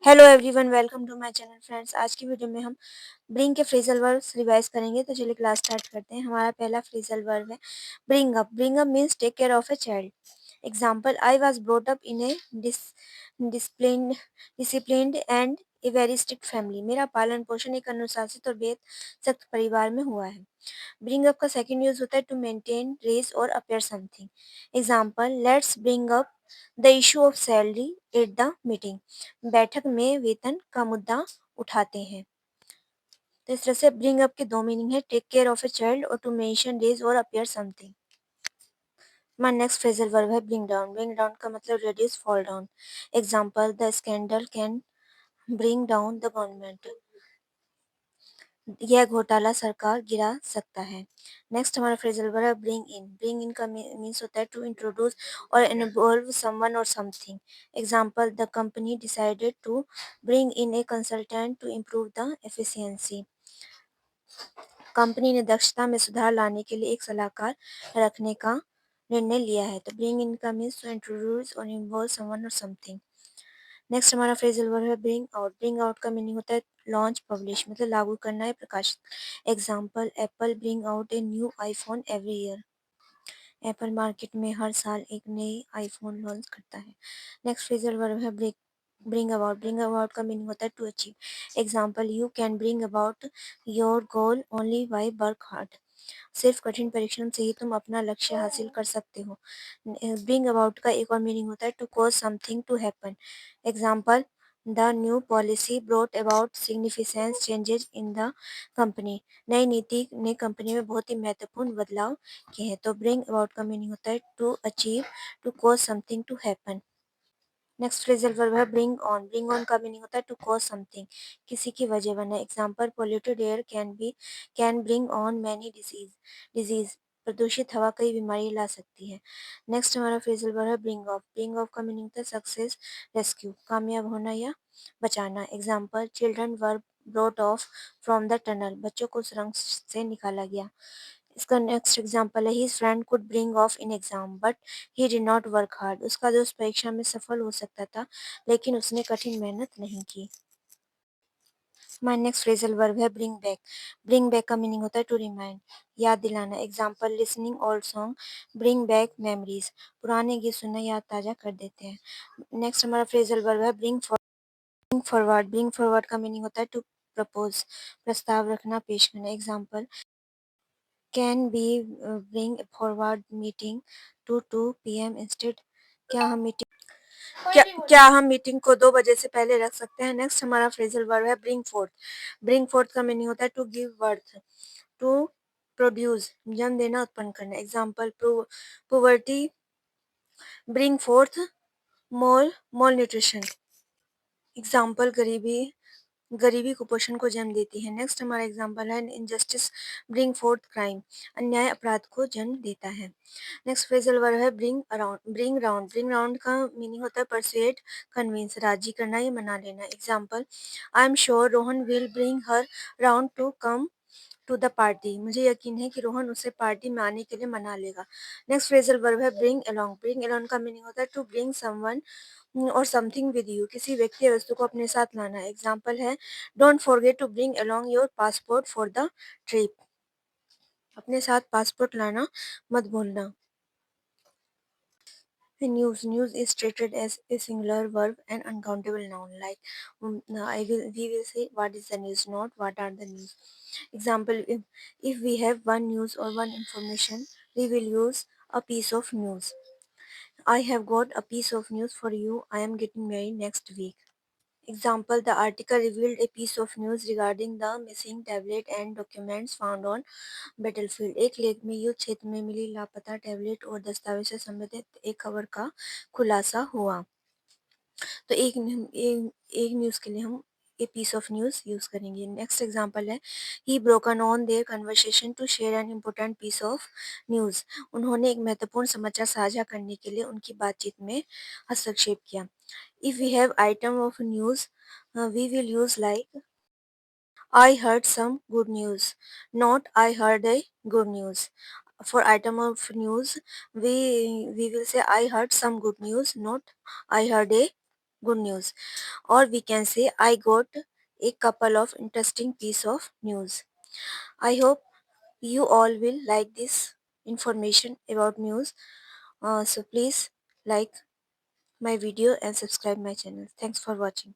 Hello everyone, welcome to my channel friends. आज की video में हम ब्रिंग के फ्रेजल वर्ब्स रिवाइज करेंगे। तो चलिए क्लास स्टार्ट करते हैं। हमारा पहला फ्रेजल वर्ब है bring up. Bring up means take care of a child. Example, I was brought up in a disciplined disciplined and a very strict family. मेरा पालन पोषण एक अनुशासित और बेहद सख्त परिवार में हुआ है। ब्रिंग अप का सेकंड यूज होता है टू मेंटेन, रेज और appear something. Example, let's bring up the issue of salary at the meeting. बैठक में वेतन का मुद्दा उठाते हैं। तो इस तरह से ब्रिंग अप के दो मीनिंग है, take care of a child और टू मेंशन, रेज और अपेयर समथिंग। हमारा नेक्स्ट फ्रेजल वर्ब है ब्रिंग डाउन। ब्रिंग डाउन का मतलब reduce, fall down. Example, the scandal can bring down the government. यह घोटाला सरकार गिरा सकता है। नेक्स्ट हमारा फ्रेजल वर्ब है ब्रिंग इन। ब्रिंग इन का मीन्स होता है टू इंट्रोड्यूस और इन्वॉल्व समवन और something. Example, the company decided to bring in a consultant to improve the efficiency. Company ने दक्षता में सुधार लाने के लिए एक सलाहकार रखने का निर्णय लिया है। तो ब्रिंग इन का मीन्स टू इंट्रोड्यूस और इन्वॉल्व समवन और समथिंग। नेक्स्ट हमारा फ्रेजल वर्ब है ब्रिंग आउट। ब्रिंग आउट का मीनिंग होता है लॉन्च, पब्लिश, मतलब लागू करना या प्रकाशित। Example, Apple bring out a new iPhone every year. Apple market में हर साल एक नई आईफोन लॉन्च करता है। नेक्स्ट फ्रेजल वर्ब है ब्रिंग अबाउट। ब्रिंग अबाउट का मीनिंग होता है to achieve. Example, you can bring about your goal only by work hard. सिर्फ कठिन परिश्रम से ही तुम अपना लक्ष्य हासिल कर सकते हो। ब्रिंग अबाउट का एक और मीनिंग होता है to cause something to happen. Example, the new policy brought about significant changes in the company. नई नीति ने कंपनी में बहुत ही महत्वपूर्ण बदलाव किए हैं। तो ब्रिंग अबाउट का मीनिंग होता है to achieve, to cause something to happen. Next phrasal verb है ब्रिंग ऑन। ब्रिंग ऑन का मीनिंग होता है टू कॉज समथिंग, किसी की वजह बनना। Example, polluted air can bring on many disease. प्रदूषित हवा कई बीमारी ला सकती है। नेक्स्ट हमारा फ्रेजल वर्ब है ब्रिंग ऑफ। ब्रिंग ऑफ का मीनिंग होता है सक्सेस, रेस्क्यू, कामयाब होना या बचाना। Example, children were brought off from the tunnel. बच्चों को सुरंग से निकाला गया। इसका नेक्स्ट एग्जाम्पल है his friend could bring of in exam but he did not work hard. उसका दोस्त परीक्षा में सफल हो सकता था लेकिन उसने कठिन मेहनत नहीं की। माय नेक्स्ट फ्रेजल वर्ब है ब्रिंग बैक। ब्रिंग बैक का मीनिंग होता है टू रिमाइंड, याद दिलाना। Example, listening old song bring back memories. पुराने गीत सुनना याद ताजा कर देते हैं। नेक्स्ट हमारा फ्रेजल वर्ब है ब्रिंग फॉरवर्ड। ब्रिंग फॉरवर्ड का मीनिंग होता है टू प्रपोज, प्रस्ताव रखना, पेश करना। Example, can we bring forward meeting to 2 PM instead. क्या हम मीटिंग क्या हम मीटिंग को 2 बजे से पहले रख सकते हैं। नेक्स्ट हमारा फ्रेजल वर्ब है ब्रिंग फोर्थ। ब्रिंग फोर्थ का मीनिंग होता है to give birth, to produce, जन्म देना, उत्पन्न करना। Example, poverty bring forth mal malnutrition. Example, गरीबी कुपोषण को जन्म देती है। नेक्स्ट हमारा एग्जाम्पल है इनजस्टिस ब्रिंग फोर्थ क्राइम। अन्याय अपराध को जन्म देता है। नेक्स्ट फ्रेजल वर्ब है bring around. Bring round. Bring round का मीनिंग होता है परसुएट, कन्विंस, राजी करना या मना लेना। Example, I am sure Rohan will bring her round to come to the party. मुझे यकीन है कि रोहन उसे पार्टी में आने के लिए मना लेगा। नेक्स्ट फ्रेजल वर्ब है ब्रिंग अलोंग। ब्रिंग अलोंग का मीनिंग होता है टू ब्रिंग समवन और समथिंग विद यू, किसी व्यक्ति या वस्तु को अपने साथ लाना। एग्जाम्पल है, don't forget to bring along your passport for the trip. अपने साथ पासपोर्ट लाना मत भूलना। News is treated as a singular verb and uncountable noun. Like we will say what is the news, not what are the news. Example, if we have one news or one information, we will use a piece of news. I have got a piece of news for you. I am getting married next week. Example, the article revealed a piece of news regarding the missing tablet and documents found on battlefield. एक लेख में युद्ध क्षेत्र में मिली लापता tablet और दस्तावेज से संबंधित एक खबर का खुलासा हुआ। तो एक न्यूज़ के लिए हम a piece of news use करेंगे। नेक्स्ट एग्जांपल है, he broken on their conversation to share an important piece of news. उन्होंने एक महत्वपूर्ण समाचार साझा करने के लिए उनकी बातचीत में हस्तक्षेप किया। If we have item of news we will use like I heard some good news, not I heard a good news. For item of news, we will say I heard some good news, not I heard a good news, or we can say I got a couple of interesting piece of news. I hope you all will like this information about news. So please like my video and subscribe my channel. Thanks for watching.